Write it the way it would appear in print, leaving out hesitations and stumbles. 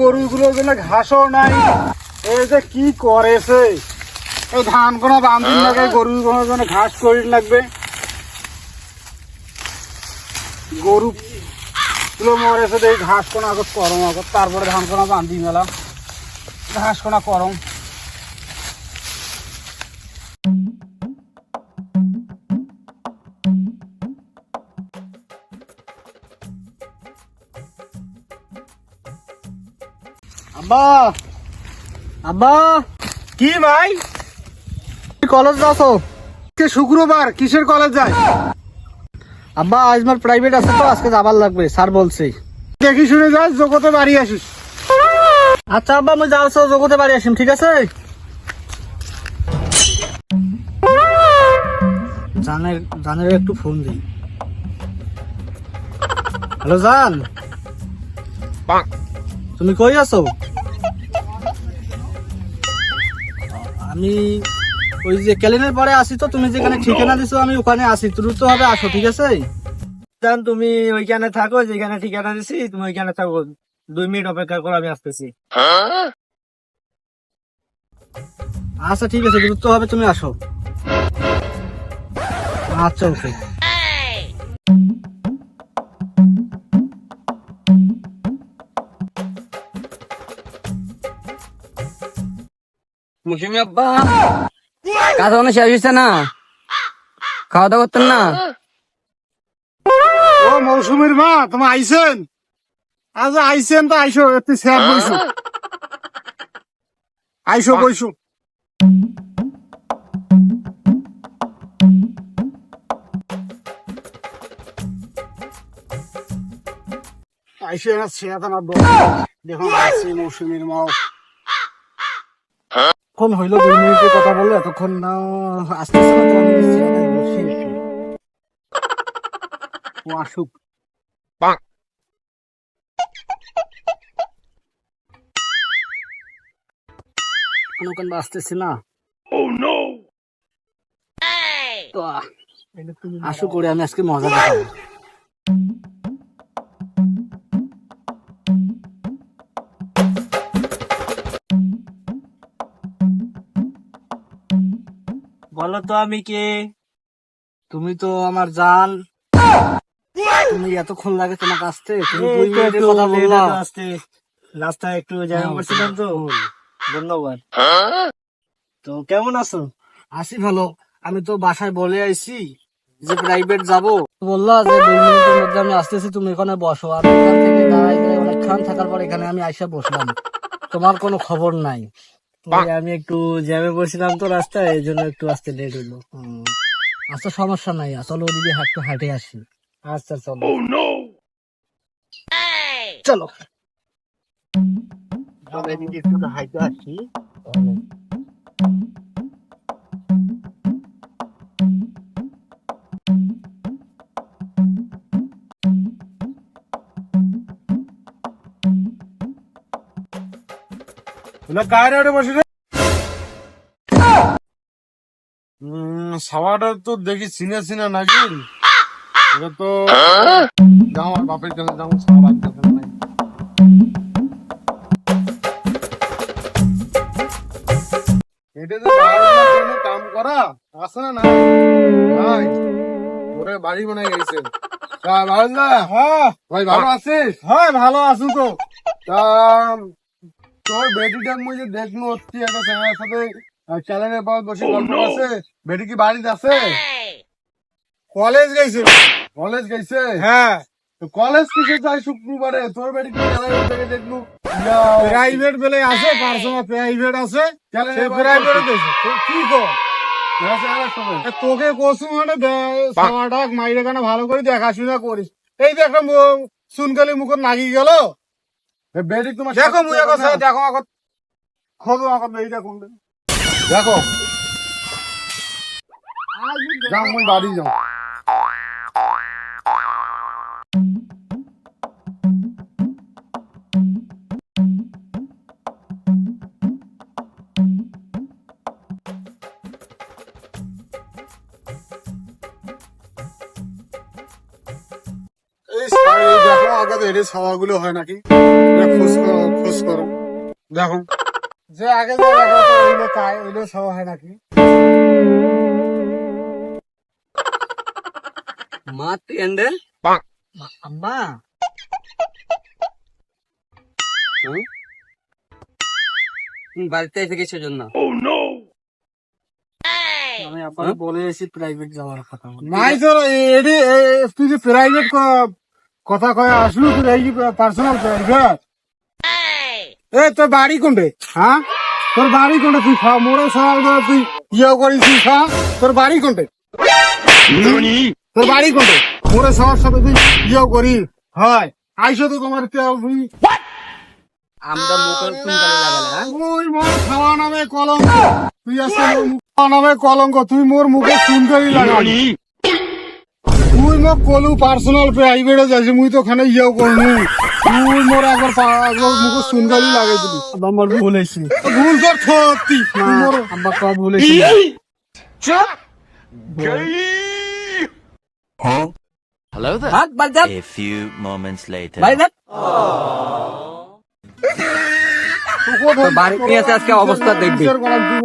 গরুগুলোর জন্য ঘাসও নাই। এই যে কি করেছে, এই ধান কোনা বান্ধিন লাগে গরুগুলোর জন্য ঘাস করে লাগবে। গরু গুলো মরেছে, এই ঘাস কোনা আগত করম আগত, তারপরে ধান কোনা বান্ধি মেলা ঘাস কোনা করম। আব্বা, আব্বা, কি ভাই কলেজ যাচ্ছো? শুক্রবার কিসের কলেজ যায়? আব্বা আজ আমার প্রাইভেট আছে তো, আজকে যাবার লাগবে, স্যার বলছে। দেখি শুনে যাস, জগতে বাড়ি আসিস। আচ্ছা আব্বা, আমি যাচ্ছ জগতে বাড়ি আসিম, ঠিক আছে? জানের একটু ফোন দিই। হ্যালো জান, তুমি কই আছো? আমি ওই যে ক্যালেন্ডার পরে আসি তো, তুমি যেখানে ঠিকানা দিছো আমি ওখানে আসি, দ্রুত হবে আসো, ঠিক আছে? জান তুমি ওইখানে থাকো, যেখানে ঠিকানা দিছি তুমি ওইখানে থাকো, 2 মিনিট অপেক্ষা করো, আমি আসতেছি। আচ্ছা ঠিক আছে, দ্রুত হবে, তুমি আসো। আচ্ছা ওকে। মুসিমি আব্বা কাজ অনেক শেষ হয়েছে না, খাওয়া দাওয়া করতেন না? ও মৌসুমীর মা, তুমি আইছেন? আজ আইছেন তো আইসো, একটু স্যার বইসো, আইসো বইসো। আইসো না ছেড়ে না, দেখুন আসছে মৌসুমীর মা। কোন হইলো 2 মিনিটের কথা বললো, এতক্ষণ না আসতেছে না তো, আমি চেয়ারে বসি একটু। ও আসুক। ওখানে আসতেছি না তো, আসু করে আমি আজকে মজা দেখাবো। বলো তো আমি কে? তুমি তো আমার জান। তুমি এতক্ষণ লাগে তোমাকে আসতে, তুমি 2 মিনিটের কথা বললা। রাস্তায় একটু জ্যাম করছিলাম তো, ধন্যবাদ। তো কেমন আছো? আছি ভালো। আমি তো বাসায় বলে আইছি যে প্রাইভেট যাব, বললা যে 2 মিনিটের মধ্যে আমি আসতেছি, তুমি এখানে বসো। আমি এখান থেকে দাঁড়াই যাই অনেকক্ষণ থাকার পর এখানে আমি আইসা বসলাম, তোমার কোনো খবর নাই। ওই আমি একটু জ্যামে বসছিলাম তো রাস্তায়, এই জন্য একটু আসতে লেট হইলো। আচ্ছা সমস্যা নাই, চলো ওদিকে একটু হাঁটে আসি। আচ্ছা চলো। চলো এদিকে একটু হাঁটে আসি। কায়রাটে বসে রে। সাওয়াটা তো দেখি চিনা চিনা নাকি, এটা তো যাও আর বাপের কাছে যাও, সাওয়া কাছে নাই। এটা তো কোনো কাম করা আছে না? নাই, ওরে বাড়ি বানাই গেছে। হ্যাঁ ভাই, ভালো আছিস? হ্যাঁ ভালো আছো তো। তা তোর বেটিটা মুই যে দেখনু হচ্ছি একটা ছেলের সাথে চ্যানেলের পর বসে গল্প আছে, বেটি কি বাড়িতে আছে? কলেজ গেছে। কলেজ গেছে? হ্যাঁ। তো কলেজ কিসে যায় শুক্রবারে? তোর বেটি কি থেকে দেখলু প্রাইভেট বেলে আছে, পার্সোনাল প্রাইভেট আছে, প্রাইভেটে গেছে। কি কর তোকে কসু মানে সারাটাক মাইরে কেন ভালো করে দেখাশোনা করিস। এই যে একটা সুনকালি মুখত লাগি গেল, বেটি তোমার দেখো মুই দেখো আগত খবর আগত এই দেখুন দেখো, যাও মুই বাড়ি যাও। এই দেখো আগে তো এদের ছাওয়াগুলো হয় নাকি খোঁজ করো দেখো যে আগে যে দেখা তো ওইগুলো তাই ওইগুলো ছাওয়া হয় নাকি মা তুই এন্ডে আম্মা বাড়িতে এসে কিসের জন্য? আমি আপনাকে বলে এসেছি প্রাইভেট যাওয়ার কথা। নাই তোর এডি তুই যে প্রাইভেট কথা কয়ে আসলু তুই এই পার্সোনাল প্রাইভেট তোর বাড়ি কোনটে হ্যাঁ তোর বাড়ি কোনটে তুই মোড়ে সবাই তুই ইয়ে করিস তোর বাড়ি কোনটে তোর বাড়ি কোনটে মোড়ে সবার সাথে তুই ইয়ে করি হয় আইসো তো তোমার তুই আমরা মুখে চুনকালি লাগালে, হ্যাঁ? তুই মোর খাওয়া নামে কলঙ্ক তুই আসলে খাওয়া নামে কলঙ্ক তুই মোর মুখে চুনকালি লাগালি তুই মোক কলু পার্সোনাল প্রাইভেটে যাইছি মুই তো ওখানে ইয়েও করনু তুই মোর একবার মুখে চুনকালি লাগাই দিলি আমার ভুল হয়েছে। ভুল তোর সত্যি তুই মোর আব্বা ক ভুল হয়েছে। হাত বাদ দাও। A few moments later. বাড়ি দাও। তুই কোথায়- বাড়ি নিয়ে এসে আজকে অবস্থা দেখবি। তুই